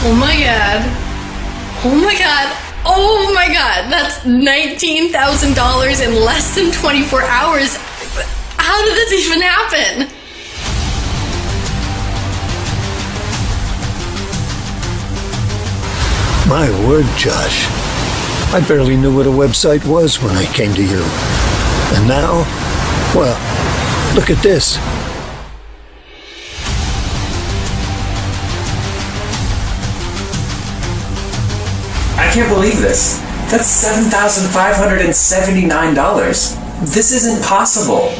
Oh my god. Oh my god. Oh my god. That's $19,000 in less than 24 hours. How did this even happen? My word, Josh. I barely knew what a website was when I came to you. And now, well, look at this. I can't believe this. That's $7,579. This isn't possible.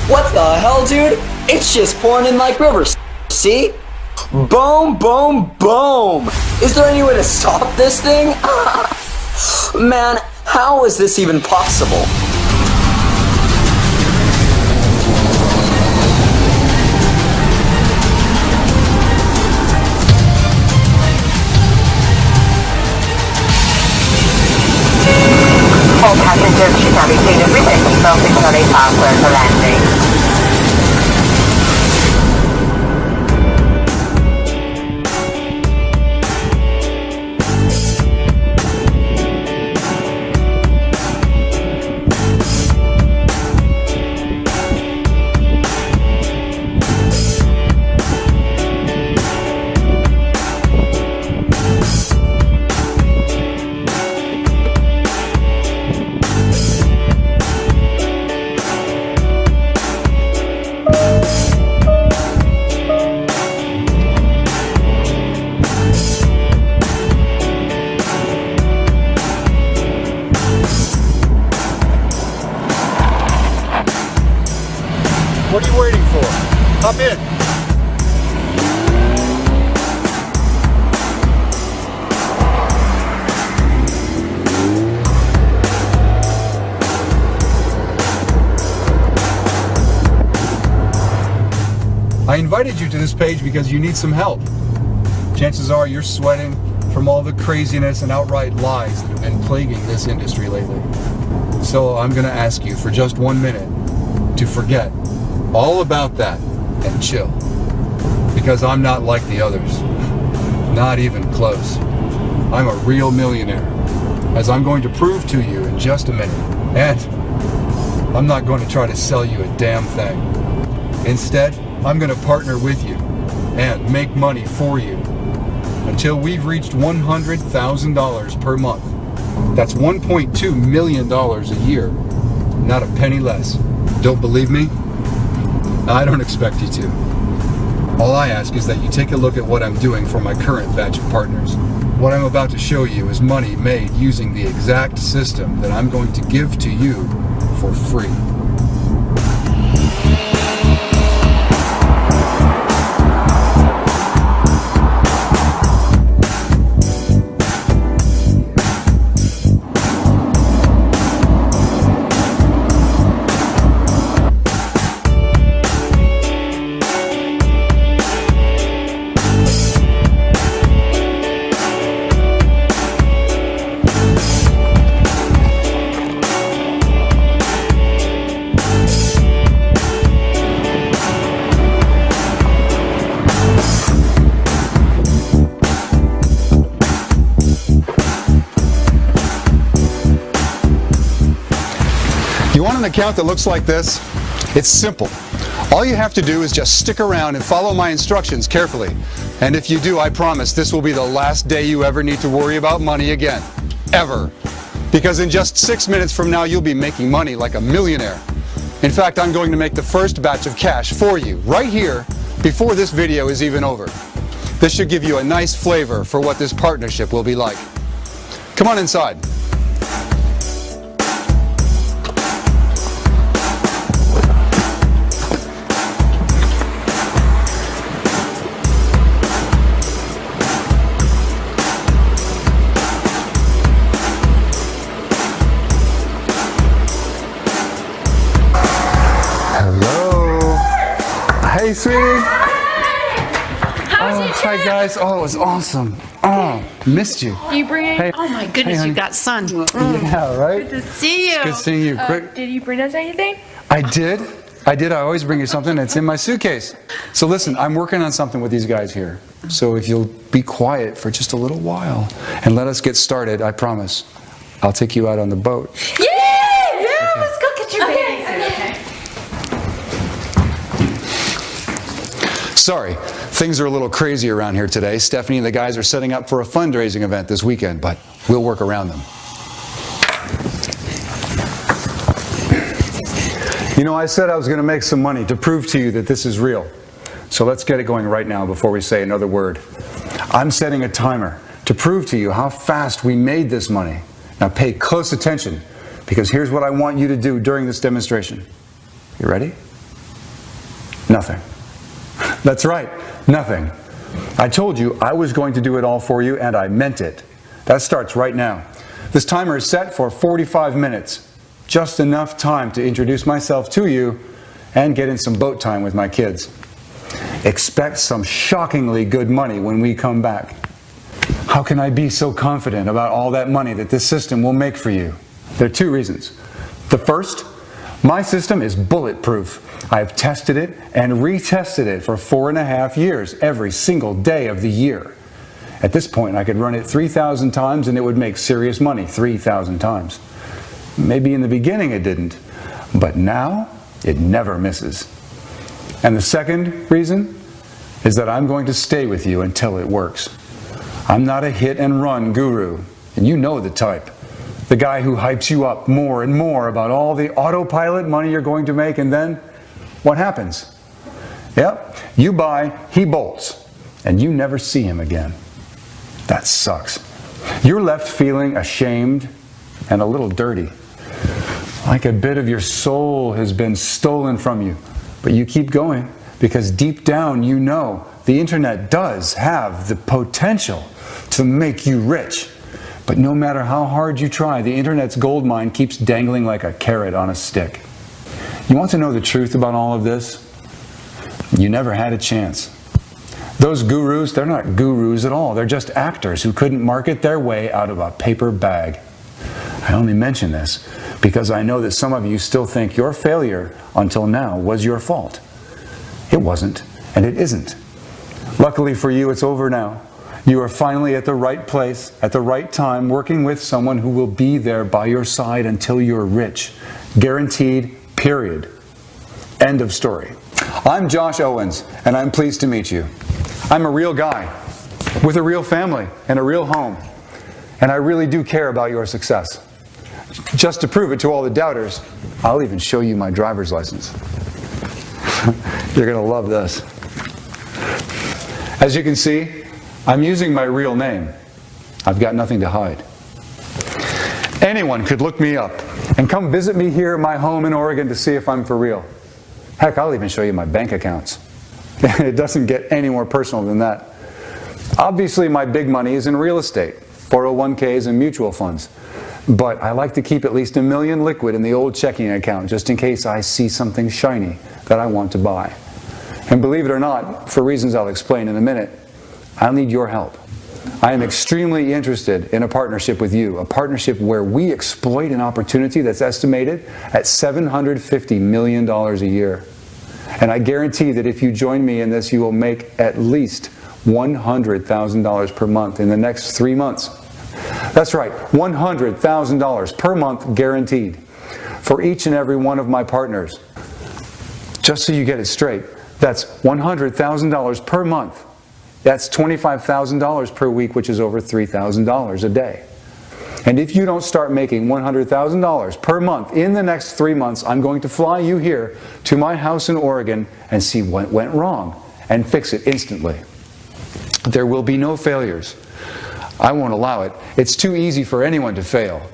What the hell, dude? It's just pouring in like rivers. See? Boom, boom, boom. Is there any way to stop this thing? Man, how is this even possible? All passengers should have received everything self-insurance password for landing. What are you waiting for? Hop in. I invited you to this page because you need some help. Chances are you're sweating from all the craziness and outright lies that have been plaguing this industry lately. So I'm going to ask you for just 1 minute to forget all about that and chill, because I'm not like the others, not even close. I'm a real millionaire, as I'm going to prove to you in just a minute, and I'm not going to try to sell you a damn thing. Instead, I'm going to partner with you and make money for you until we've reached $100,000 per month. That's $1.2 million a year, not a penny less. Don't believe me? I don't expect you to. All I ask is that you take a look at what I'm doing for my current batch of partners. What I'm about to show you is money made using the exact system that I'm going to give to you for free. You want an account that looks like this? It's simple. All you have to do is just stick around and follow my instructions carefully. And if you do, I promise this will be the last day you ever need to worry about money again. Ever. Because in just 6 minutes from now, you'll be making money like a millionaire. In fact, I'm going to make the first batch of cash for you right here before this video is even over. This should give you a nice flavor for what this partnership will be like. Come on inside. Hey, sweetie. How was your Hi, trip? guys. Oh, it was awesome. Oh, missed you. You bring? Hey. Oh my goodness, Hey, you got sun. Yeah, right? Good to see you. Good seeing you. Quick. Did you bring us anything? I did. I did. I always bring you something. It's in my suitcase. So listen, I'm working on something with these guys here. So if you'll be quiet for just a little while and let us get started, I promise, I'll take you out on the boat. Yeah! Yeah, let's go get your babies. Okay. Sorry, things are a little crazy around here today. Stephanie and the guys are setting up for a fundraising event this weekend, but we'll work around them. You know, I said I was going to make some money to prove to you that this is real. So let's get it going right now before we say another word. I'm setting a timer to prove to you how fast we made this money. Now pay close attention, because here's what I want you to do during this demonstration. You ready? Nothing. That's right, nothing. I told you I was going to do it all for you, and I meant it. That starts right now. This timer is set for 45 minutes. Just enough time to introduce myself to you and get in some boat time with my kids. Expect some shockingly good money when we come back. How can I be so confident about all that money that this system will make for you? There are two reasons. The first, my system is bulletproof. I have tested it and retested it for 4.5 years, every single day of the year. At this point, I could run it 3,000 times and it would make serious money 3,000 times. Maybe in the beginning it didn't, but now it never misses. And the second reason is that I'm going to stay with you until it works. I'm not a hit and run guru, and you know the type. The guy who hypes you up more and more about all the autopilot money you're going to make, and then what happens? Yep, you buy, he bolts, and you never see him again. That sucks. You're left feeling ashamed and a little dirty. Like a bit of your soul has been stolen from you. But you keep going because deep down you know the internet does have the potential to make you rich. But no matter how hard you try, the internet's gold mine keeps dangling like a carrot on a stick. You want to know the truth about all of this? You never had a chance. Those gurus, they're not gurus at all. They're just actors who couldn't market their way out of a paper bag. I only mention this because I know that some of you still think your failure until now was your fault. It wasn't, and it isn't. Luckily for you, it's over now. You are finally at the right place, at the right time, working with someone who will be there by your side until you're rich. Guaranteed, period. End of story. I'm Josh Owens, and I'm pleased to meet you. I'm a real guy, with a real family and a real home. And I really do care about your success. Just to prove it to all the doubters, I'll even show you my driver's license. You're going to love this. As you can see, I'm using my real name. I've got nothing to hide. Anyone could look me up and come visit me here at my home in Oregon to see if I'm for real. Heck, I'll even show you my bank accounts. It doesn't get any more personal than that. Obviously, my big money is in real estate, 401ks and mutual funds. But I like to keep at least $1 million liquid in the old checking account just in case I see something shiny that I want to buy. And believe it or not, for reasons I'll explain in a minute, I'll need your help. I am extremely interested in a partnership with you, a partnership where we exploit an opportunity that's estimated at $750 million a year. And I guarantee that if you join me in this, you will make at least $100,000 per month in the next 3 months. That's right, $100,000 per month guaranteed for each and every one of my partners. Just so you get it straight, that's $100,000 per month. That's $25,000 per week, which is over $3,000 a day. And if you don't start making $100,000 per month in the next 3 months, I'm going to fly you here to my house in Oregon and see what went wrong and fix it instantly. There will be no failures. I won't allow it. It's too easy for anyone to fail.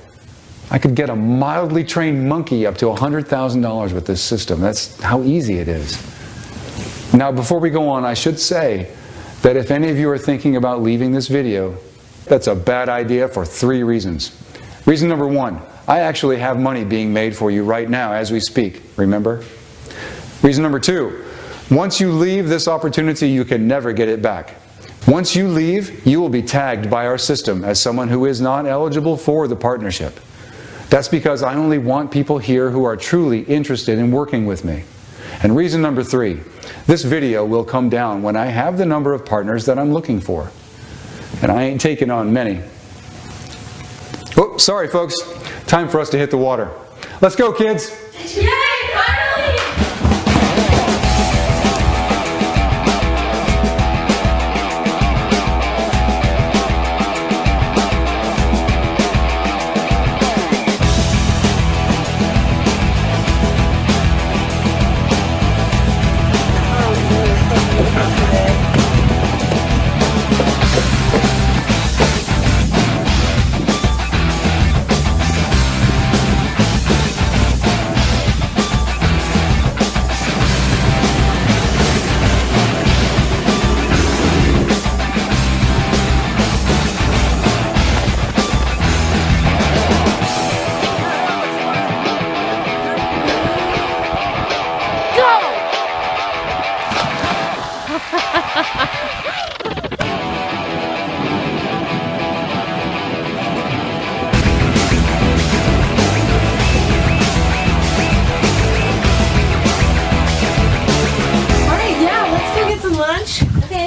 I could get a mildly trained monkey up to $100,000 with this system. That's how easy it is. Now, before we go on, I should say that if any of you are thinking about leaving this video, that's a bad idea for 3 reasons. Reason number 1, I actually have money being made for you right now as we speak, remember? Reason number 2, once you leave this opportunity, you can never get it back. Once you leave, you will be tagged by our system as someone who is not eligible for the partnership. That's because I only want people here who are truly interested in working with me. And reason number 3, this video will come down when I have the number of partners that I'm looking for. And I ain't taking on many. Oh, sorry folks. Time for us to hit the water. Let's go, kids. Yay, finally!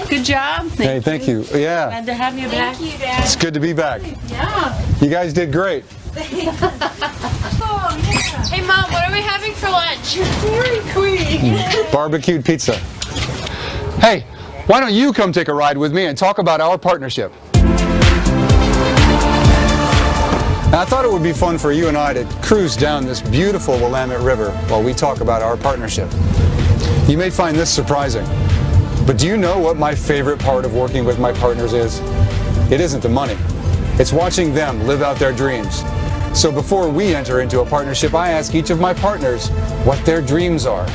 Good job. Hey, thank you. Yeah. Glad to have you back. Thank you, Dad. It's good to be back. Yeah. You guys did great. Oh, yeah. Hey, Mom, what are we having for lunch? Dairy Queen. Barbecued pizza. Hey, why don't you come take a ride with me and talk about our partnership? Now, I thought it would be fun for you and I to cruise down this beautiful Willamette River while we talk about our partnership. You may find this surprising, but do you know what my favorite part of working with my partners is? It isn't the money. It's watching them live out their dreams. So before we enter into a partnership, I ask each of my partners what their dreams are.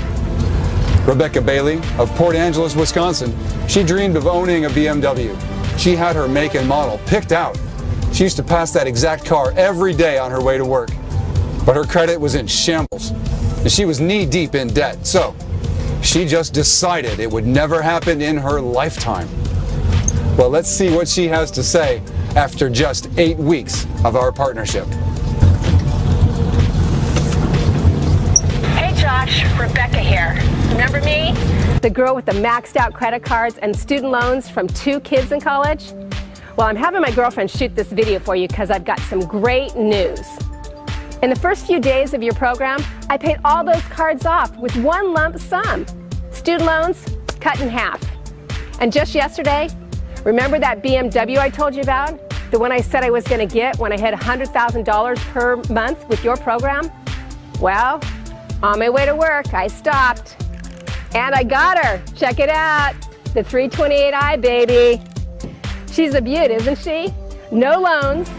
Rebecca Bailey of Port Angeles, Wisconsin, she dreamed of owning a BMW. She had her make and model picked out. She used to pass that exact car every day on her way to work. But her credit was in shambles, and she was knee-deep in debt. So she just decided it would never happen in her lifetime. Well, let's see what she has to say after just 8 weeks of our partnership. Hey Josh, Rebecca here. Remember me? The girl with the maxed out credit cards and student loans from 2 kids in college? Well, I'm having my girlfriend shoot this video for you because I've got some great news. In the first few days of your program, I paid all those cards off with one lump sum. Student loans cut in half. And just yesterday, remember that BMW I told you about? The one I said I was going to get when I hit $100,000 per month with your program? Well, on my way to work, I stopped. And I got her. Check it out. The 328i, baby. She's a beaut, isn't she? No loans,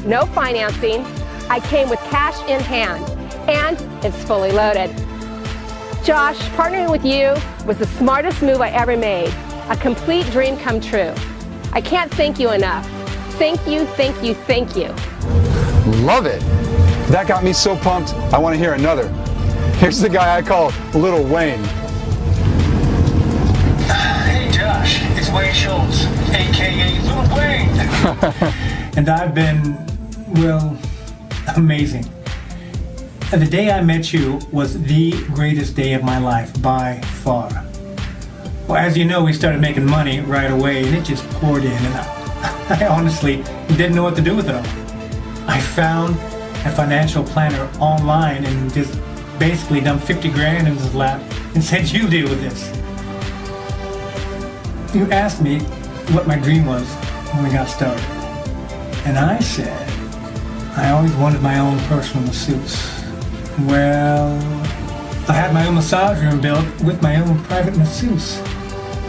no financing. I came with cash in hand, and it's fully loaded. Josh, partnering with you was the smartest move I ever made. A complete dream come true. I can't thank you enough. Thank you, thank you, thank you. Love it. That got me so pumped, I want to hear another. Here's the guy I call Little Wayne. Hey Josh, it's Wayne Schultz, aka Little Wayne. And I've been, well, amazing. And the day I met you was the greatest day of my life by far. Well, as you know, we started making money right away and it just poured in, and I honestly didn't know what to do with it all. I found a financial planner online and just basically dumped 50 grand in his lap and said, you deal with this. You asked me what my dream was when we got started. And I said, I always wanted my own personal masseuse. Well, I had my own massage room built with my own private masseuse.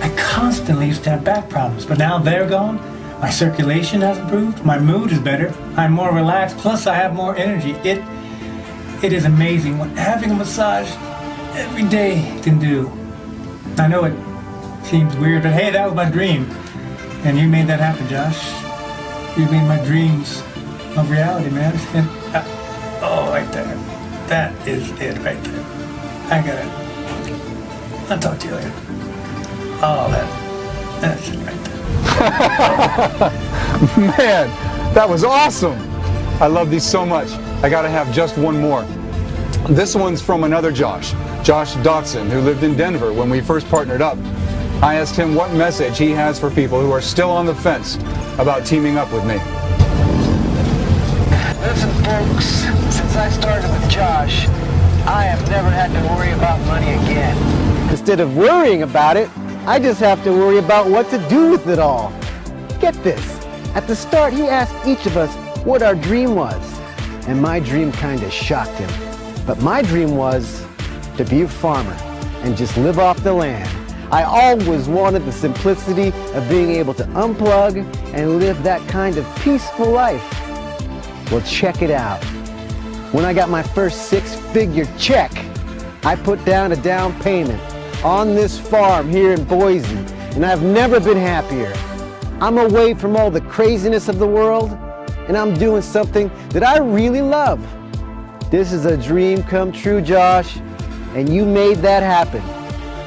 I constantly used to have back problems, but now they're gone. My circulation has improved, my mood is better, I'm more relaxed, plus I have more energy. It is amazing what having a massage every day can do. I know it seems weird, but hey, that was my dream. And you made that happen, Josh. You made my dreams of reality, man. And, oh, right there. That is it right there. I got it. I'll talk to you later. Oh, that's it right there. Man, that was awesome. I love these so much. I gotta have just one more. This one's from another Josh Dotson, who lived in Denver when we first partnered up. I asked him what message he has for people who are still on the fence about teaming up with me. Listen, folks, since I started with Josh, I have never had to worry about money again. Instead of worrying about it, I just have to worry about what to do with it all. Get this. At the start, he asked each of us what our dream was. And my dream kind of shocked him. But my dream was to be a farmer and just live off the land. I always wanted the simplicity of being able to unplug and live that kind of peaceful life. Well, check it out. When I got my first six-figure check, I put down a down payment on this farm here in Boise, and I've never been happier. I'm away from all the craziness of the world, and I'm doing something that I really love. This is a dream come true, Josh, and you made that happen.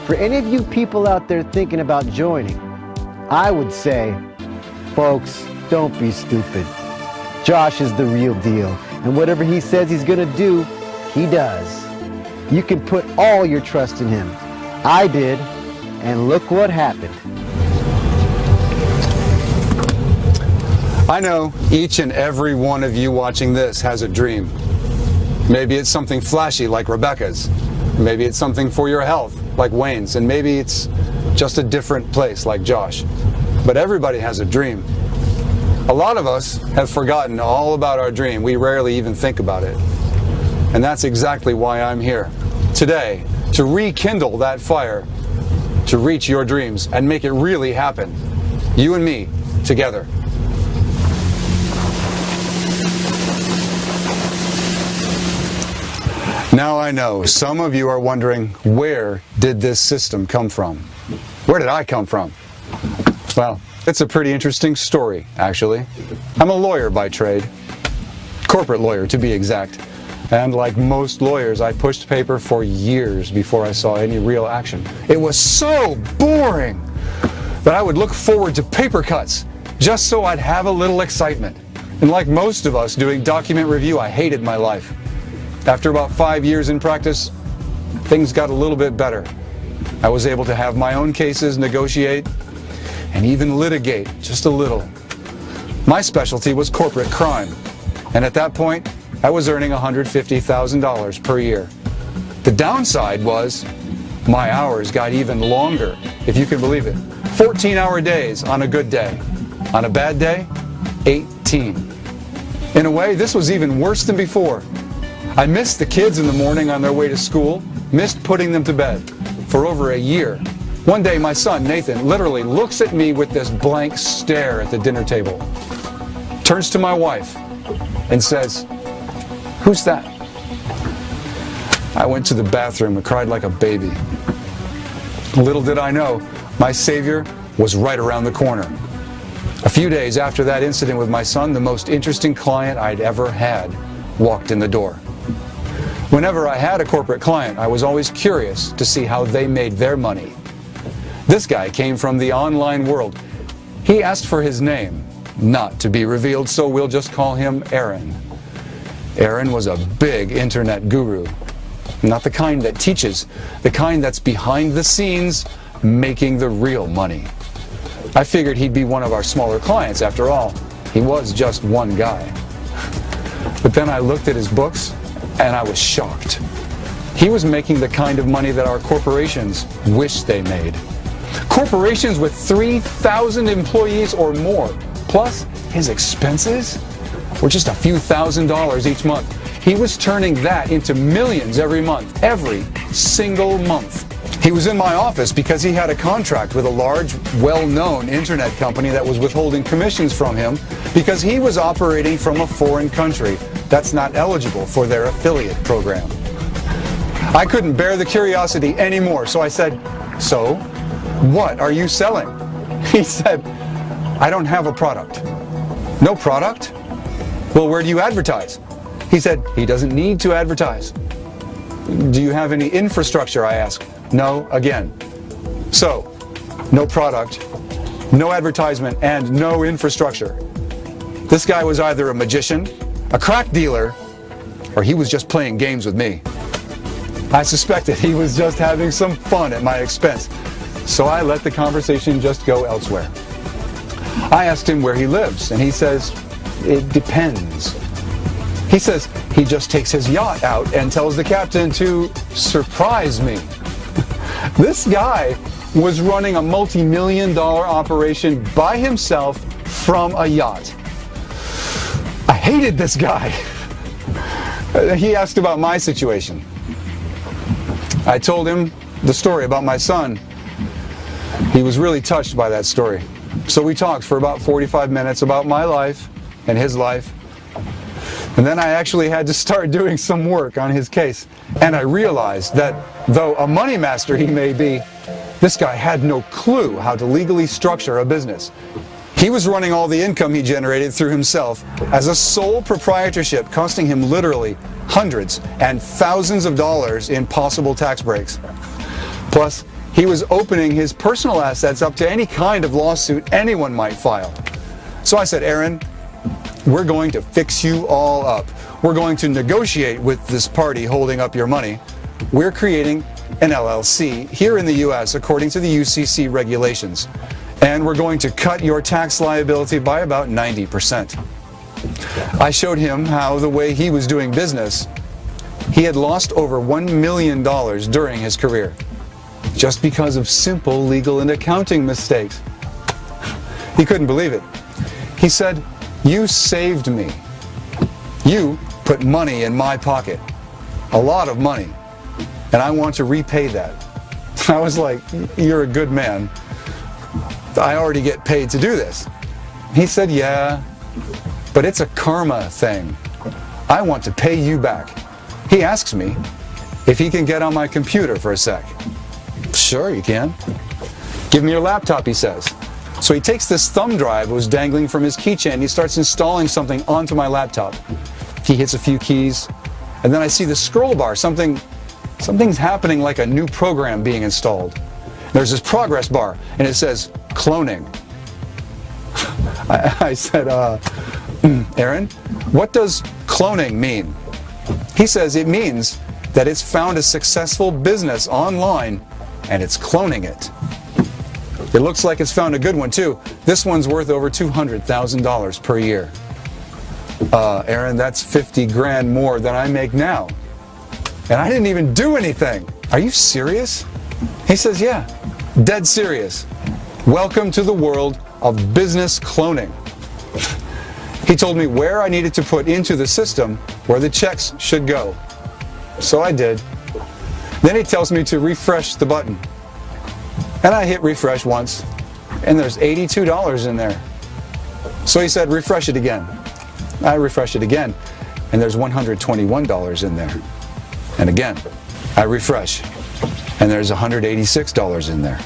For any of you people out there thinking about joining, I would say, folks, don't be stupid. Josh is the real deal, and whatever he says he's gonna do, he does. You can put all your trust in him. I did, and look what happened. I know each and every one of you watching this has a dream. Maybe it's something flashy like Rebecca's. Maybe it's something for your health like Wayne's. And maybe it's just a different place like Josh. But everybody has a dream. A lot of us have forgotten all about our dream. We rarely even think about it. And that's exactly why I'm here today, to rekindle that fire, to reach your dreams and make it really happen. You and me together. Now I know some of you are wondering, where did this system come from? Where did I come from? Well, it's a pretty interesting story, actually. I'm a lawyer by trade, corporate lawyer to be exact. And like most lawyers, I pushed paper for years before I saw any real action. It was so boring that I would look forward to paper cuts just so I'd have a little excitement. And like most of us doing document review, I hated my life. After about 5 years in practice, things got a little bit better. I was able to have my own cases, negotiate, and even litigate just a little. My specialty was corporate crime, and at that point, I was earning $150,000 per year. The downside was my hours got even longer, if you can believe it. 14-hour days on a good day. On a bad day, 18. In a way, this was even worse than before. I missed the kids in the morning on their way to school, missed putting them to bed for over a year. One day, my son, Nathan, literally looks at me with this blank stare at the dinner table, turns to my wife, and says, "Who's that?" I went to the bathroom and cried like a baby. Little did I know, my savior was right around the corner. A few days after that incident with my son, the most interesting client I'd ever had walked in the door. Whenever I had a corporate client, I was always curious to see how they made their money. This guy came from the online world. He asked for his name, not to be revealed, so we'll just call him Aaron. Aaron was a big internet guru. Not the kind that teaches, the kind that's behind the scenes, making the real money. I figured he'd be one of our smaller clients after all. He was just one guy. But then I looked at his books, and I was shocked. He was making the kind of money that our corporations wish they made. Corporations with 3,000 employees or more, plus his expenses were just a few $1,000s each month. He was turning that into millions every month, every single month. He was in my office because he had a contract with a large, well-known internet company that was withholding commissions from him because he was operating from a foreign country that's not eligible for their affiliate program. I couldn't bear the curiosity anymore, so I said, "So, what are you selling?" He said, "I don't have a product." "No product? Well, where do you advertise?" He said he doesn't need to advertise. "Do you have any infrastructure?" I asked. "No," again. So, no product, no advertisement, and no infrastructure. This guy was either a magician, a crack dealer, or he was just playing games with me. I suspected he was just having some fun at my expense, so I let the conversation just go elsewhere. I asked him where he lives, and he says, it depends. He says he just takes his yacht out and tells the captain to surprise me. This guy was running a multi-million-dollar operation by himself from a yacht. I hated this guy. He asked about my situation. I told him the story about my son. He was really touched by that story. So we talked for about 45 minutes about my life and his life. And then I actually had to start doing some work on his case. And I realized that though a money master he may be, this guy had no clue how to legally structure a business. He was running all the income he generated through himself as a sole proprietorship, costing him literally hundreds and thousands of dollars in possible tax breaks. Plus, he was opening his personal assets up to any kind of lawsuit anyone might file. So I said, Aaron, we're going to fix you all up. We're going to negotiate with this party holding up your money. We're creating an LLC here in the US according to the UCC regulations. And we're going to cut your tax liability by about 90%. I showed him how the way he was doing business, he had lost over $1 million during his career, just because of simple legal and accounting mistakes. He couldn't believe it. He said, you saved me. You put money in my pocket, a lot of money, and I want to repay that. I was like, you're a good man. I already get paid to do this. He said, yeah, but it's a karma thing. I want to pay you back. He asks me if he can get on my computer for a sec. Sure, you can. Give me your laptop, he says. So he takes this thumb drive that was dangling from his keychain and he starts installing something onto my laptop. He hits a few keys, and then I see the scroll bar. Something's happening, like a new program being installed. There's this progress bar, and it says, cloning. I said, Aaron, what does cloning mean? He says it means that it's found a successful business online, and it's cloning it. It looks like it's found a good one, too. This one's worth over $200,000 per year. Aaron, that's 50 grand more than I make now. And I didn't even do anything. Are you serious? He says, yeah, dead serious. Welcome to the world of business cloning. He told me where I needed to put into the system where the checks should go. So I did. Then he tells me to refresh the button. And I hit refresh once, and there's $82 in there. So he said, refresh it again. I refresh it again, and there's $121 in there. And again, I refresh, and there's $186 in there.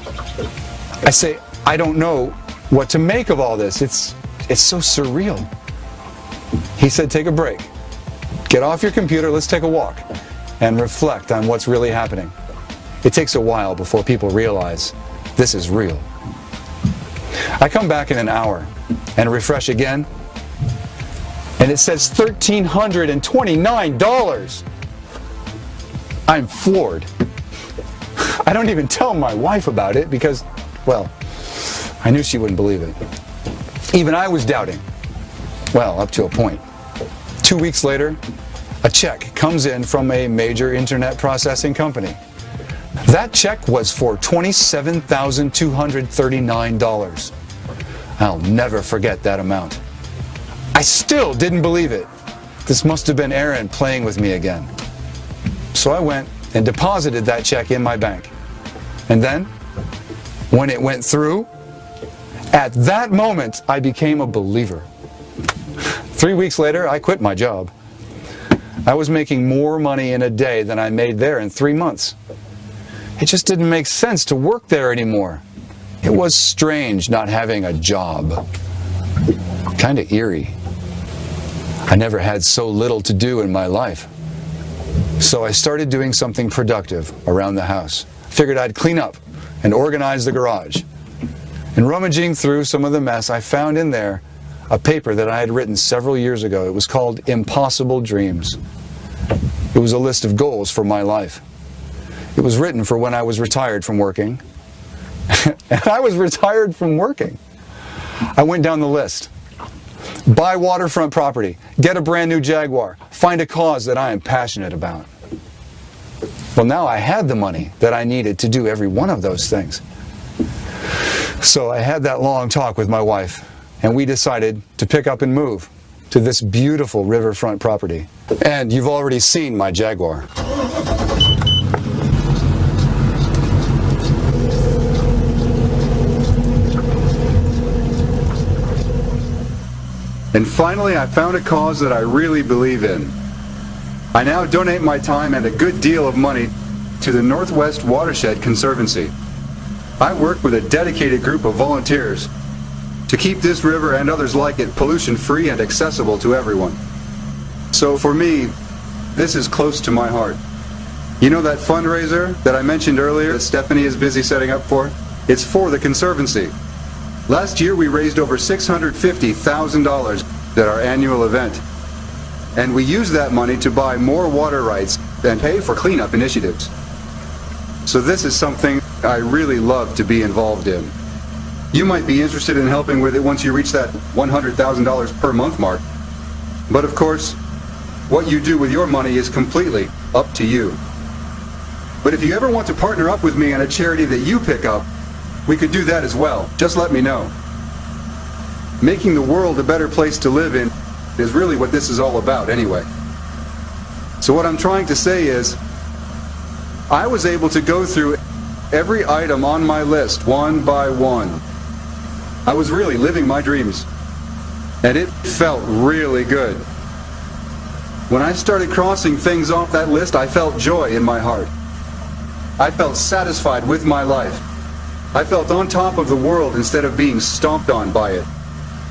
I say, I don't know what to make of all this. It's so surreal. He said, take a break. Get off your computer, let's take a walk, and reflect on what's really happening. It takes a while before people realize this is real. I come back in an hour and refresh again, and it says $1,329. I'm floored. I don't even tell my wife about it because, well, I knew she wouldn't believe it. Even I was doubting. Well, up to a point. 2 weeks later, a check comes in from a major internet processing company. That check was for $27,239. I'll never forget that amount. I still didn't believe it. This must have been Aaron playing with me again. So I went and deposited that check in my bank. And then, when it went through, at that moment, I became a believer. 3 weeks later, I quit my job. I was making more money in a day than I made there in 3 months. It just didn't make sense to work there anymore. It was strange not having a job. Kind of eerie. I never had so little to do in my life. So I started doing something productive around the house. Figured I'd clean up and organize the garage. And rummaging through some of the mess, I found in there a paper that I had written several years ago. It was called Impossible Dreams. It was a list of goals for my life. It was written for when I was retired from working. And I was retired from working. I went down the list. Buy waterfront property, get a brand new Jaguar, find a cause that I am passionate about. Well, now I had the money that I needed to do every one of those things. So I had that long talk with my wife, and we decided to pick up and move to this beautiful riverfront property. And you've already seen my Jaguar. And finally, I found a cause that I really believe in. I now donate my time and a good deal of money to the Northwest Watershed Conservancy. I work with a dedicated group of volunteers to keep this river and others like it pollution-free and accessible to everyone. So for me, this is close to my heart. You know that fundraiser that I mentioned earlier that Stephanie is busy setting up for? It's for the Conservancy. Last year we raised over $650,000 at our annual event. And we used that money to buy more water rights and pay for cleanup initiatives. So this is something I really love to be involved in. You might be interested in helping with it once you reach that $100,000 per month mark. But of course, what you do with your money is completely up to you. But if you ever want to partner up with me on a charity that you pick up, we could do that as well. Just let me know. Making the world a better place to live in is really what this is all about anyway. So what I'm trying to say is, I was able to go through every item on my list one by one. I was really living my dreams. And it felt really good. When I started crossing things off that list, I felt joy in my heart. I felt satisfied with my life. I felt on top of the world instead of being stomped on by it.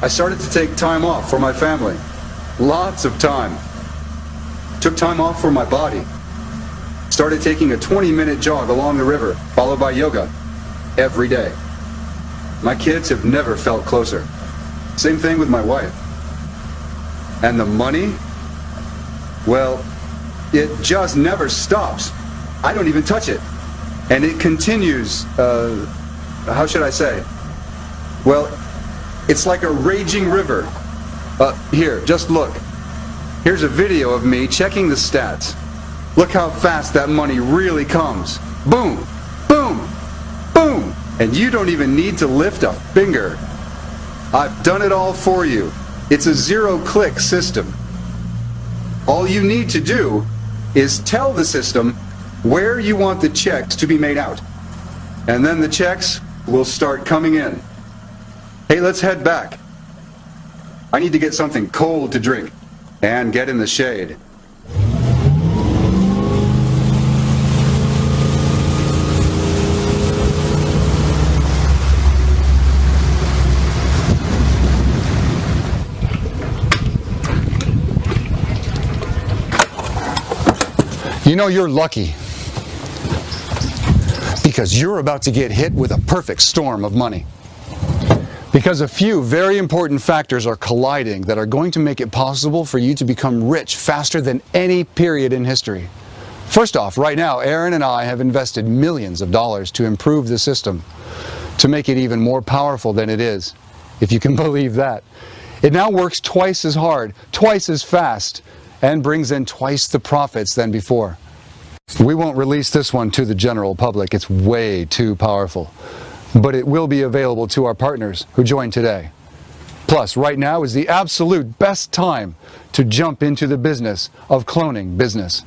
I started to take time off for my family. Lots of time. Took time off for my body. Started taking a 20-minute jog along the river, followed by yoga, every day. My kids have never felt closer. Same thing with my wife. And the money? Well, it just never stops. I don't even touch it. And it continues, how should I say? Well, it's like a raging river. Here, just look. Here's a video of me checking the stats. Look how fast that money really comes. Boom, boom, boom. And you don't even need to lift a finger. I've done it all for you. It's a zero-click system. All you need to do is tell the system where you want the checks to be made out. And then the checks will start coming in. Hey, let's head back. I need to get something cold to drink and get in the shade. You know, you're lucky because you're about to get hit with a perfect storm of money. Because a few very important factors are colliding that are going to make it possible for you to become rich faster than any period in history. First off, right now, Aaron and I have invested millions of dollars to improve the system, to make it even more powerful than it is, if you can believe that. It now works twice as hard, twice as fast, and brings in twice the profits than before. We won't release this one to the general public. It's way too powerful. But it will be available to our partners who join today. Plus, right now is the absolute best time to jump into the business of cloning business.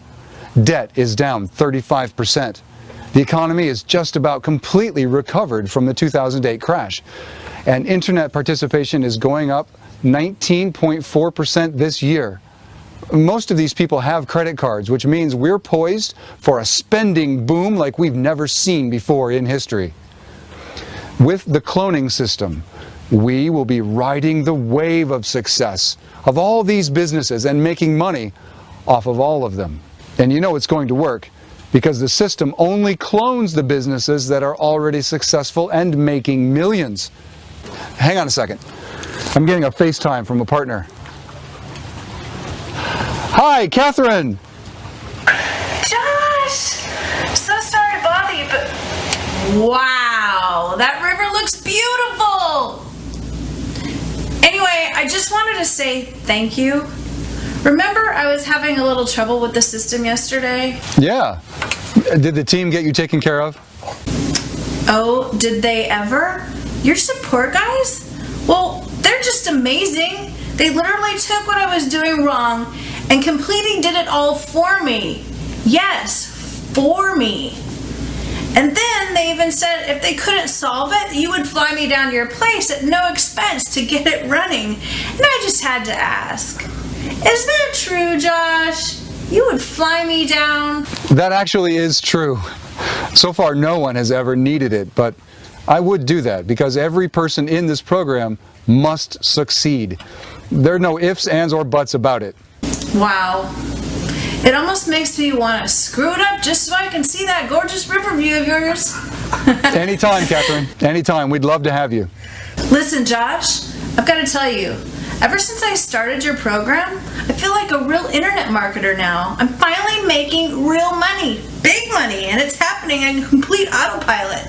Debt is down 35%. The economy is just about completely recovered from the 2008 crash. And internet participation is going up 19.4% this year. Most of these people have credit cards, which means we're poised for a spending boom like we've never seen before in history. With the cloning system, we will be riding the wave of success of all these businesses and making money off of all of them. And you know it's going to work because the system only clones the businesses that are already successful and making millions. Hang on a second. I'm getting a FaceTime from a partner. Hi, Catherine! Josh! So sorry Wow, that river looks beautiful. Anyway, I just wanted to say thank you. Remember I was having a little trouble with the system yesterday? Yeah. Did the team get you taken care of? Oh, did they ever? Your support guys? Well, they're just amazing. They literally took what I was doing wrong and completely did it all for me. Yes, for me. And then they even said if they couldn't solve it, you would fly me down to your place at no expense to get it running. And I just had to ask, is that true, Josh? You would fly me down? That actually is true. So far, no one has ever needed it, but I would do that because every person in this program must succeed. There are no ifs, ands, or buts about it. Wow. It almost makes me want to screw it up just so I can see that gorgeous river view of yours. Anytime, Catherine. Anytime. We'd love to have you. Listen, Josh, I've got to tell you, ever since I started your program, I feel like a real internet marketer now. I'm finally making real money, big money, and it's happening in complete autopilot.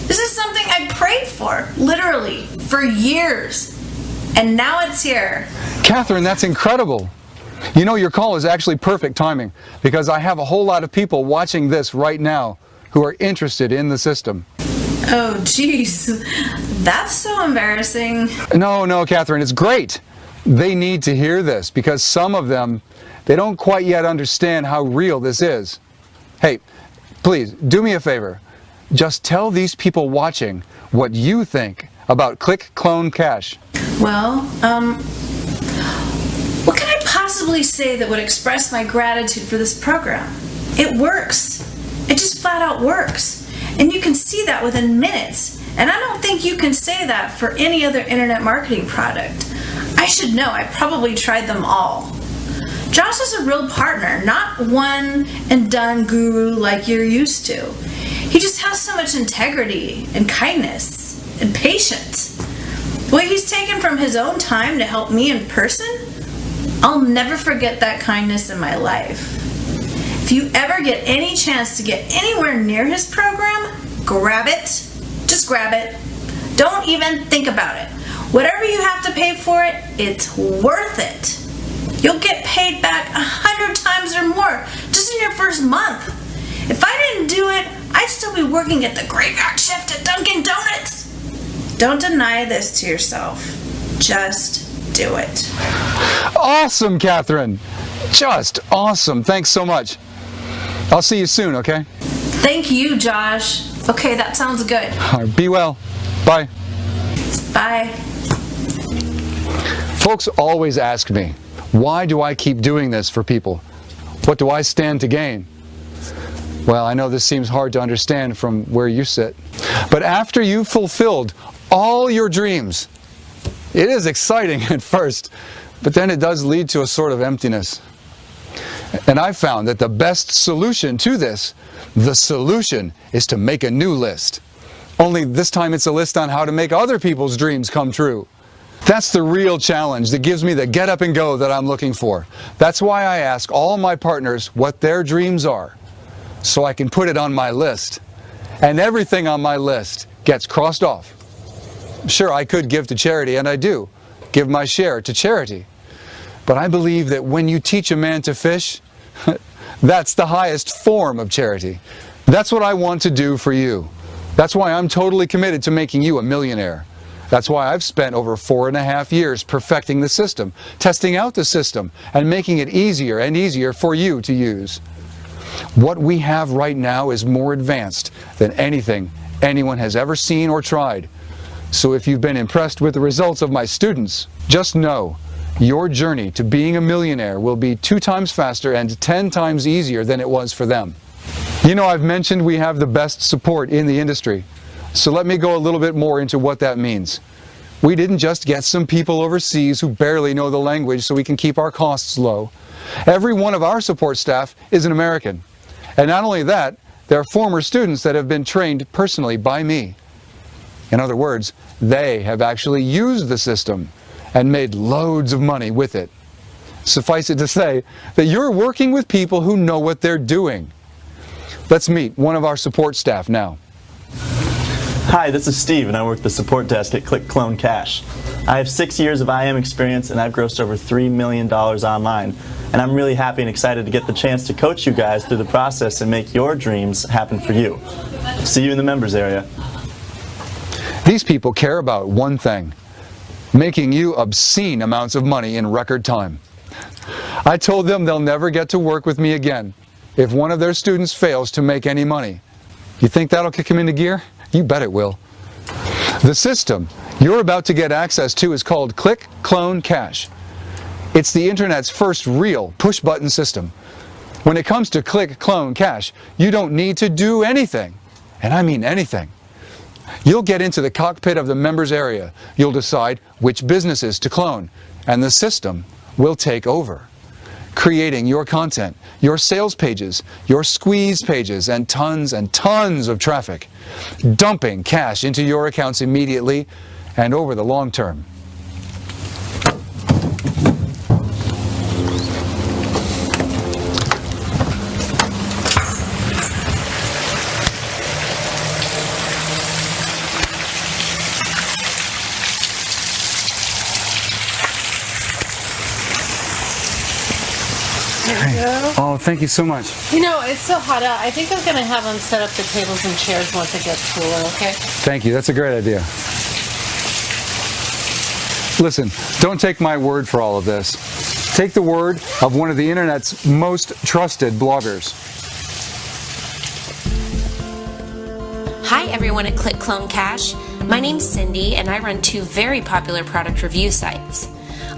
This is something I prayed for, literally, for years. And now it's here. Catherine, that's incredible. You know, your call is actually perfect timing because I have a whole lot of people watching this right now who are interested in the system. Oh, jeez. That's so embarrassing. No, Catherine, it's great. They need to hear this because some of them, they don't quite yet understand how real this is. Hey, please, do me a favor. Just tell these people watching what you think about Click Clone Cash. Well, what can I possibly say that would express my gratitude for this program? It works. It just flat out works. And you can see that within minutes. And I don't think you can say that for any other internet marketing product. I should know, I probably tried them all. Josh is a real partner, not one and done guru like you're used to. He just has so much integrity and kindness and patience. The way he's taken from his own time to help me in person, I'll never forget that kindness in my life. If you ever get any chance to get anywhere near his program, grab it. Just grab it. Don't even think about it. Whatever you have to pay for it, it's worth it. You'll get paid back 100 times or more just in your first month. If I didn't do it, I'd still be working at the graveyard shift at Dunkin' Donuts. Don't deny this to yourself. Just do it. Awesome, Catherine. Just awesome. Thanks so much. I'll see you soon, okay? Thank you, Josh. Okay, that sounds good. All right, be well. Bye. Bye. Folks always ask me, why do I keep doing this for people? What do I stand to gain? Well, I know this seems hard to understand from where you sit. But after you've fulfilled all your dreams, it is exciting at first, but then it does lead to a sort of emptiness. And I've found that the best solution to this, the solution is to make a new list. Only this time it's a list on how to make other people's dreams come true. That's the real challenge that gives me the get up and go that I'm looking for. That's why I ask all my partners what their dreams are, so I can put it on my list. And everything on my list gets crossed off. Sure, I could give to charity, and I do. Give my share to charity. But I believe that when you teach a man to fish, that's the highest form of charity. That's what I want to do for you. That's why I'm totally committed to making you a millionaire. That's why I've spent over 4.5 years perfecting the system, testing out the system, and making it easier and easier for you to use. What we have right now is more advanced than anything anyone has ever seen or tried. So if you've been impressed with the results of my students, just know your journey to being a millionaire will be 2 times faster and 10 times easier than it was for them. You know, I've mentioned we have the best support in the industry. So let me go a little bit more into what that means. We didn't just get some people overseas who barely know the language so we can keep our costs low. Every one of our support staff is an American. And not only that, they're former students that have been trained personally by me. In other words, they have actually used the system and made loads of money with it. Suffice it to say that you're working with people who know what they're doing. Let's meet one of our support staff now. Hi, this is Steve, and I work the support desk at Click Clone Cash. I have 6 years of IM experience, and I've grossed over $3 million online. And I'm really happy and excited to get the chance to coach you guys through the process and make your dreams happen for you. See you in the members area. These people care about one thing: making you obscene amounts of money in record time. I told them they'll never get to work with me again if one of their students fails to make any money. You think that'll kick him into gear? You bet it will. The system you're about to get access to is called Click Clone Cash. It's the internet's first real push-button system. When it comes to Click Clone Cash, you don't need to do anything, and I mean anything. You'll get into the cockpit of the members area. You'll decide which businesses to clone, and the system will take over, creating your content, your sales pages, your squeeze pages, and tons of traffic, dumping cash into your accounts immediately and over the long term. Oh, thank you so much. You know, it's so hot out. I think I'm going to have them set up the tables and chairs once it gets cooler, okay? Thank you. That's a great idea. Listen, don't take my word for all of this. Take the word of one of the internet's most trusted bloggers. Hi everyone at Click Clone Cash. My name's Cindy and I run 2 very popular product review sites.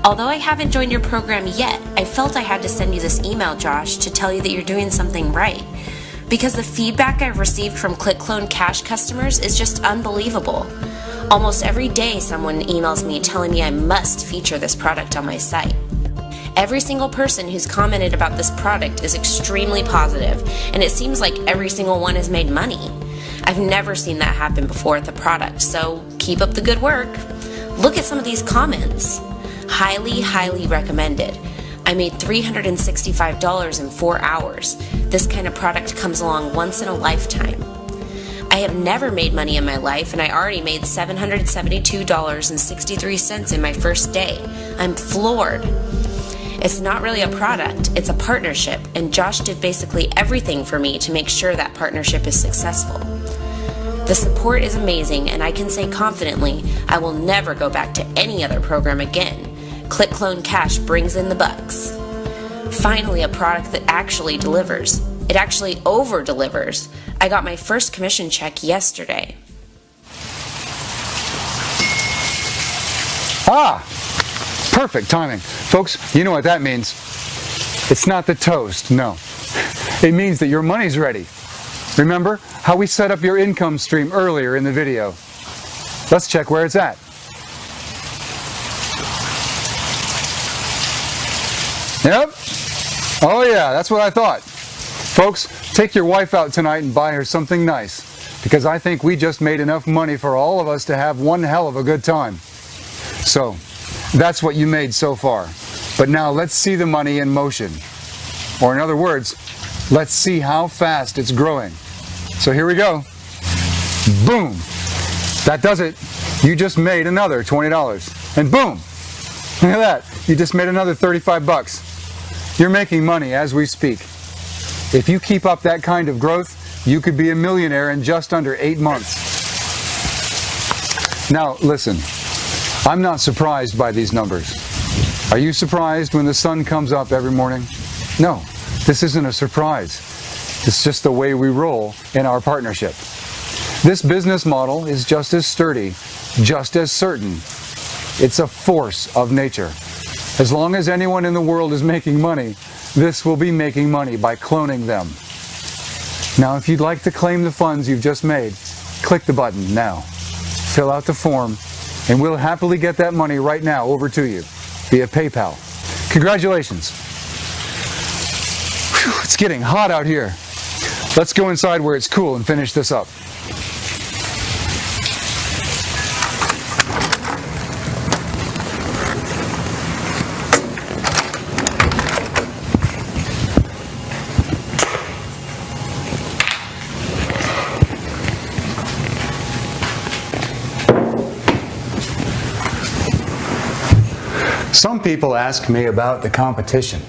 Although I haven't joined your program yet, I felt I had to send you this email, Josh, to tell you that you're doing something right. Because the feedback I've received from Click Clone Cash customers is just unbelievable. Almost every day someone emails me telling me I must feature this product on my site. Every single person who's commented about this product is extremely positive, and it seems like every single one has made money. I've never seen that happen before with the product, so keep up the good work. Look at some of these comments. Highly recommended. I made $365 in 4 hours. This kind of product comes along once in a lifetime. I have never made money in my life, and I already made $772.63 in my first day. I'm floored. It's not really a product, it's a partnership, and Josh did basically everything for me to make sure that partnership is successful. The support is amazing, and I can say confidently I will never go back to any other program again. Click Clone Cash brings in the bucks. Finally, a product that actually delivers. It actually over-delivers. I got my first commission check yesterday. Ah! Perfect timing. Folks, you know what that means. It's not the toast, no. It means that your money's ready. Remember how we set up your income stream earlier in the video? Let's check where it's at. Yep. Oh yeah, that's what I thought. Folks, take your wife out tonight and buy her something nice, because I think we just made enough money for all of us to have one hell of a good time. So, that's what you made so far. But now let's see the money in motion. Or in other words, let's see how fast it's growing. So here we go. Boom. That does it. You just made another $20. And boom. Look at that. You just made another 35 bucks. You're making money as we speak. If you keep up that kind of growth, you could be a millionaire in just under 8 months. Now, listen. I'm not surprised by these numbers. Are you surprised when the sun comes up every morning? No, this isn't a surprise. It's just the way we roll in our partnership. This business model is just as sturdy, just as certain. It's a force of nature. As long as anyone in the world is making money, this will be making money by cloning them. Now, if you'd like to claim the funds you've just made, click the button now. Fill out the form, and we'll happily get that money right now over to you via PayPal. Congratulations. Whew, it's getting hot out here. Let's go inside where it's cool and finish this up. Some people ask me about the competition.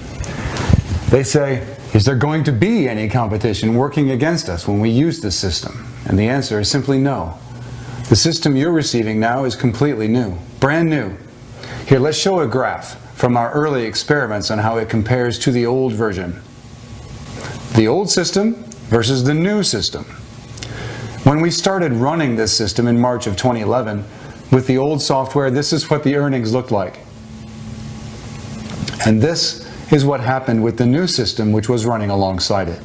They say, is there going to be any competition working against us when we use this system? And the answer is simply no. The system you're receiving now is completely new, brand new. Here, let's show a graph from our early experiments on how it compares to the old version. The old system versus the new system. When we started running this system in March of 2011, with the old software, this is what the earnings looked like. And this is what happened with the new system, which was running alongside it.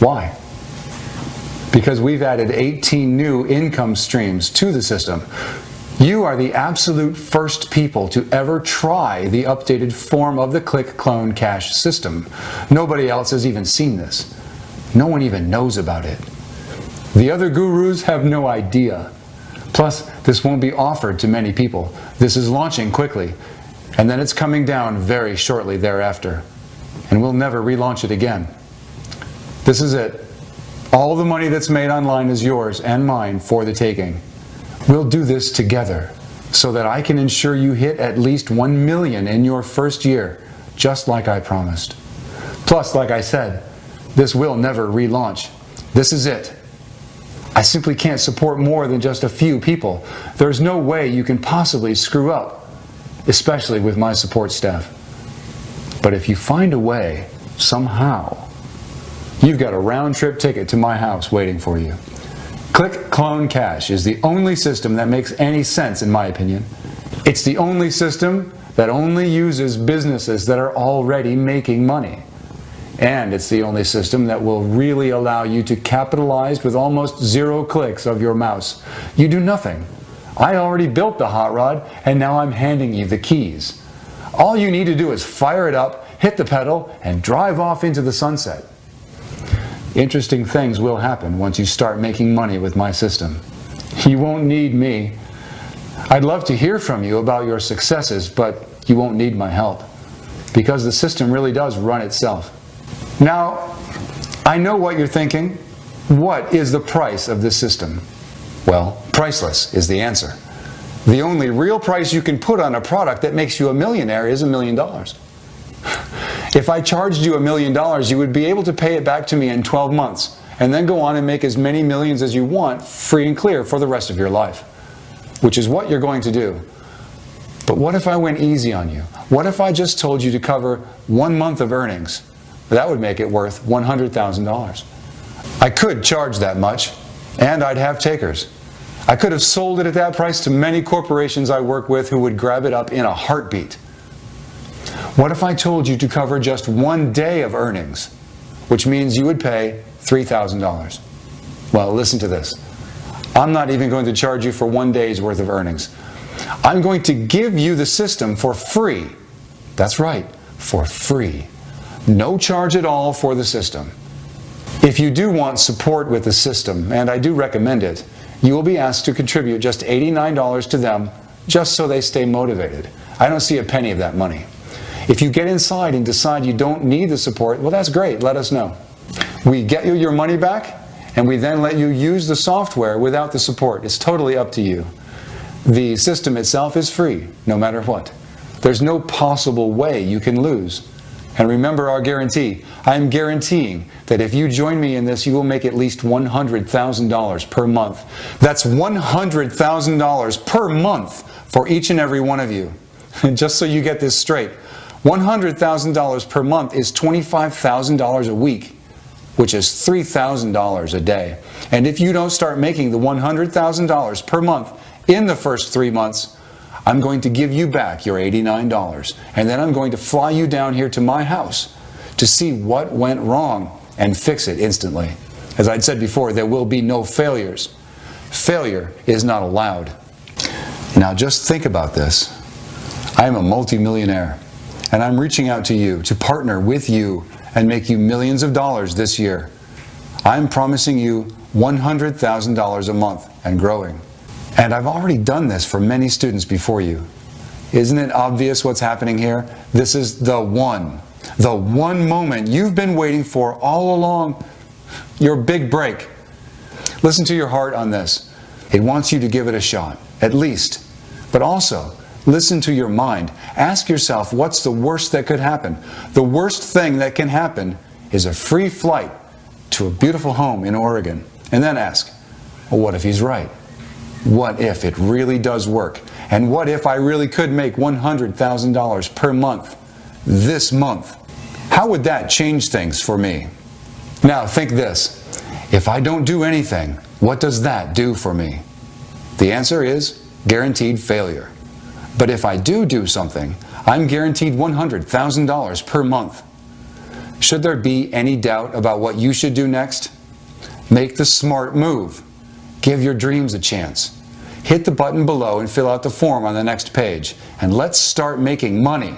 Why? Because we've added 18 new income streams to the system. You are the absolute first people to ever try the updated form of the Click Clone Cash system. Nobody else has even seen this. No one even knows about it. The other gurus have no idea. Plus, this won't be offered to many people. This is launching quickly, and then it's coming down very shortly thereafter. And we'll never relaunch it again. This is it. All the money that's made online is yours and mine for the taking. We'll do this together so that I can ensure you hit at least 1 million in your first year, just like I promised. Plus, like I said, this will never relaunch. This is it. I simply can't support more than just a few people. There's no way you can possibly screw up, especially with my support staff. But if you find a way, somehow, you've got a round-trip ticket to my house waiting for you. Click Clone Cash is the only system that makes any sense, in my opinion. It's the only system that only uses businesses that are already making money. And it's the only system that will really allow you to capitalize with almost 0 clicks of your mouse. You do nothing. I already built the hot rod, and now I'm handing you the keys. All you need to do is fire it up, hit the pedal, and drive off into the sunset. Interesting things will happen once you start making money with my system. You won't need me. I'd love to hear from you about your successes, but you won't need my help, because the system really does run itself. Now, I know what you're thinking. What is the price of this system? Well, priceless is the answer. The only real price you can put on a product that makes you a millionaire is $1 million. If I charged you $1 million, you would be able to pay it back to me in 12 months, and then go on and make as many millions as you want, free and clear, for the rest of your life, which is what you're going to do. But what if I went easy on you? What if I just told you to cover 1 month of earnings? That would make it worth $100,000. I could charge that much, and I'd have takers. I could have sold it at that price to many corporations I work with who would grab it up in a heartbeat. What if I told you to cover just 1 day of earnings, which means you would pay $3,000? Well, listen to this. I'm not even going to charge you for 1 day's worth of earnings. I'm going to give you the system for free. That's right, for free. No charge at all for the system. If you do want support with the system, and I do recommend it, you will be asked to contribute just $89 to them, just so they stay motivated. I don't see a penny of that money. If you get inside and decide you don't need the support, well, that's great. Let us know. We get you your money back, and we then let you use the software without the support. It's totally up to you. The system itself is free, no matter what. There's no possible way you can lose. And remember our guarantee. I am guaranteeing that if you join me in this, you will make at least $100,000 per month. That's $100,000 per month for each and every one of you. And just so you get this straight, $100,000 per month is $25,000 a week, which is $3,000 a day. And if you don't start making the $100,000 per month in the first 3 months, I'm going to give you back your $89, and then I'm going to fly you down here to my house to see what went wrong and fix it instantly. As I'd said before, there will be no failures. Failure is not allowed. Now just think about this. I am a multimillionaire, and I'm reaching out to you to partner with you and make you millions of dollars this year. I'm promising you $100,000 a month and growing. And I've already done this for many students before you. Isn't it obvious what's happening here? This is the one moment you've been waiting for all along, your big break. Listen to your heart on this. It wants you to give it a shot, at least. But also, Listen to your mind. Ask yourself, what's the worst that could happen? The worst thing that can happen is a free flight to a beautiful home in Oregon. And then ask, well, what if he's right? What if it really does work? And what if I really could make $100,000 per month this month? How would that change things for me? Now think this. If I don't do anything, what does that do for me? The answer is guaranteed failure. But if I do something, I'm guaranteed $100,000 per month. Should there be any doubt about what you should do next? Make the smart move. Give your dreams a chance. Hit the button below and fill out the form on the next page. And let's start making money.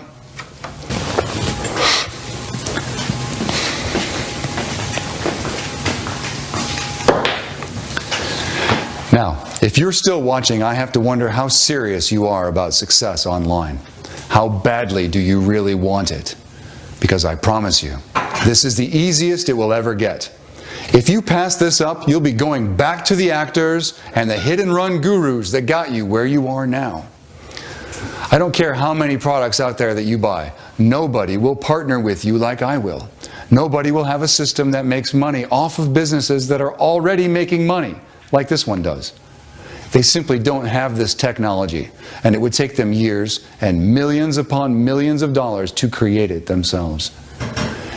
Now, if you're still watching, I have to wonder how serious you are about success online. How badly do you really want it? Because I promise you, this is the easiest it will ever get. If you pass this up, you'll be going back to the actors and the hit-and-run gurus that got you where you are now. I don't care how many products out there that you buy. Nobody will partner with you like I will. Nobody will have a system that makes money off of businesses that are already making money, like this one does. They simply don't have this technology, and it would take them years and millions upon millions of dollars to create it themselves.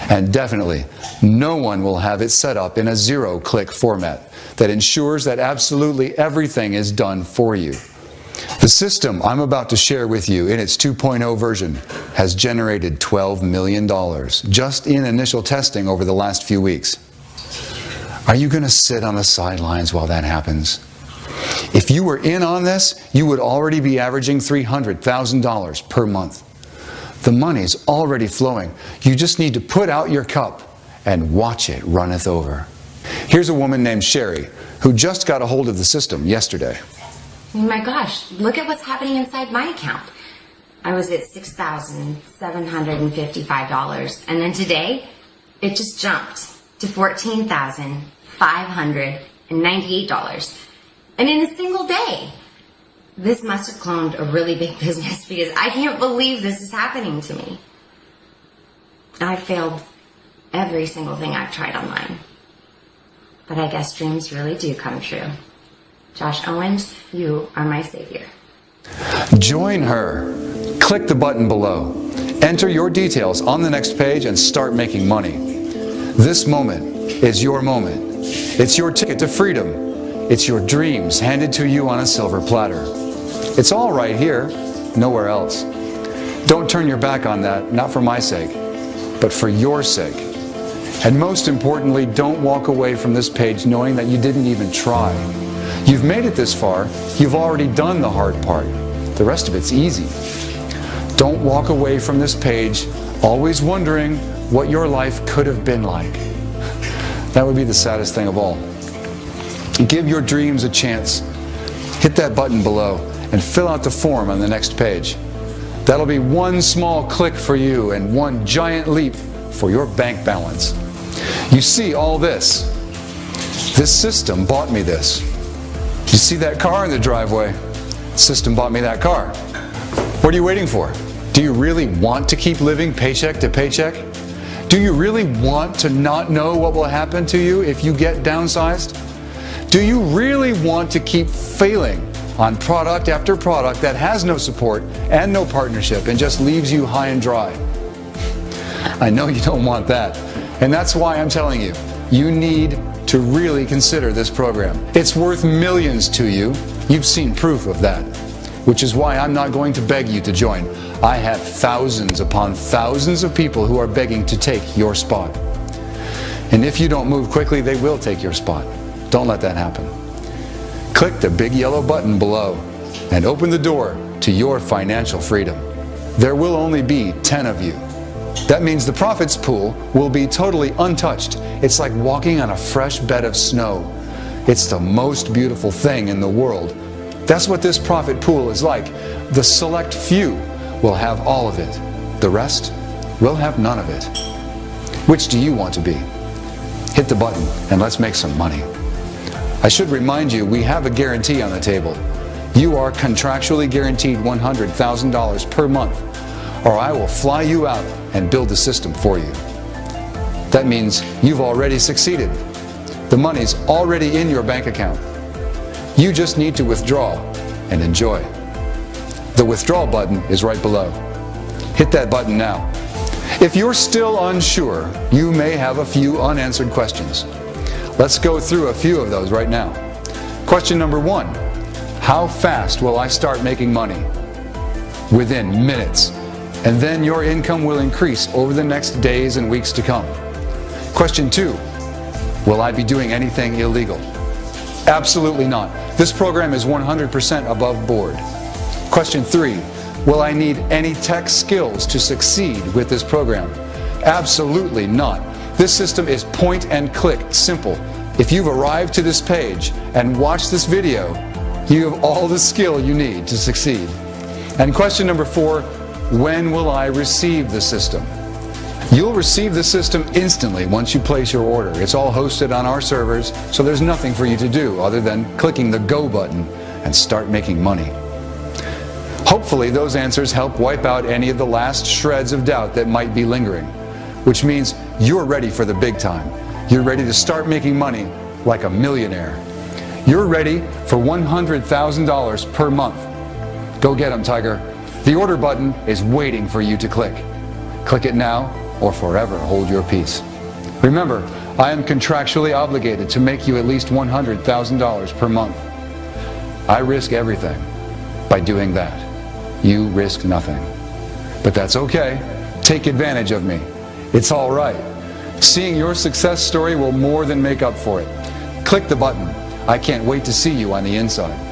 And definitely, no one will have it set up in a zero-click format that ensures that absolutely everything is done for you. The system I'm about to share with you in its 2.0 version has generated $12 million just in initial testing over the last few weeks. Are you going to sit on the sidelines while that happens? If you were in on this, you would already be averaging $300,000 per month. The money's already flowing. You just need to put out your cup and watch it runneth over. Here's a woman named Sherry who just got a hold of the system yesterday. Oh my gosh, look at what's happening inside my account. I was at $6,755, and then today it just jumped to $14,598. And in a single day. This must have cloned a really big business because I can't believe this is happening to me. I failed every single thing I've tried online. But I guess dreams really do come true. Josh Owens, you are my savior. Join her. Click the button below. Enter your details on the next page and start making money. This moment is your moment. It's your ticket to freedom. It's your dreams handed to you on a silver platter. It's all right here, nowhere else. Don't turn your back on that, not for my sake, but for your sake. And most importantly, don't walk away from this page knowing that you didn't even try. You've made it this far, you've already done the hard part. The rest of it's easy. Don't walk away from this page always wondering what your life could have been like. That would be the saddest thing of all. Give your dreams a chance. Hit that button below and fill out the form on the next page. That'll be one small click for you and one giant leap for your bank balance. You see all this. This system bought me this. You see that car in the driveway? The system bought me that car. What are you waiting for? Do you really want to keep living paycheck to paycheck? Do you really want to not know what will happen to you if you get downsized? Do you really want to keep failing on product after product that has no support and no partnership and just leaves you high and dry? I know you don't want that. And that's why I'm telling you, you need to really consider this program. It's worth millions to you. You've seen proof of that. Which is why I'm not going to beg you to join. I have thousands upon thousands of people who are begging to take your spot. And if you don't move quickly, they will take your spot. Don't let that happen. Click the big yellow button below and open the door to your financial freedom. There will only be 10 of you. That means the profits pool will be totally untouched. It's like walking on a fresh bed of snow. It's the most beautiful thing in the world. That's what this profit pool is like. The select few will have all of it. The rest will have none of it. Which do you want to be? Hit the button and let's make some money. I should remind you, we have a guarantee on the table. You are contractually guaranteed $100,000 per month, or I will fly you out and build the system for you. That means you've already succeeded. The money's already in your bank account. You just need to withdraw and enjoy. The withdrawal button is right below. Hit that button now. If you're still unsure, you may have a few unanswered questions. Let's go through a few of those right now. Question number 1. How fast will I start making money? Within minutes. And then your income will increase over the next days and weeks to come. Question 2. Will I be doing anything illegal? Absolutely not. This program is 100% above board. Question 3. Will I need any tech skills to succeed with this program? Absolutely not. This system is point and click simple. If you've arrived to this page and watched this video, you have all the skill you need to succeed. And question number 4, when will I receive the system? You'll receive the system instantly once you place your order. It's all hosted on our servers, so there's nothing for you to do other than clicking the go button and start making money. Hopefully those answers help wipe out any of the last shreds of doubt that might be lingering, which means you're ready for the big time. You're ready to start making money like a millionaire. You're ready for $100,000 per month. Go get them, Tiger. The order button is waiting for you to click. Click it now or forever hold your peace. Remember, I am contractually obligated to make you at least $100,000 per month. I risk everything by doing that. You risk nothing. But that's okay. Take advantage of me. It's all right. Seeing your success story will more than make up for it. Click the button. I can't wait to see you on the inside.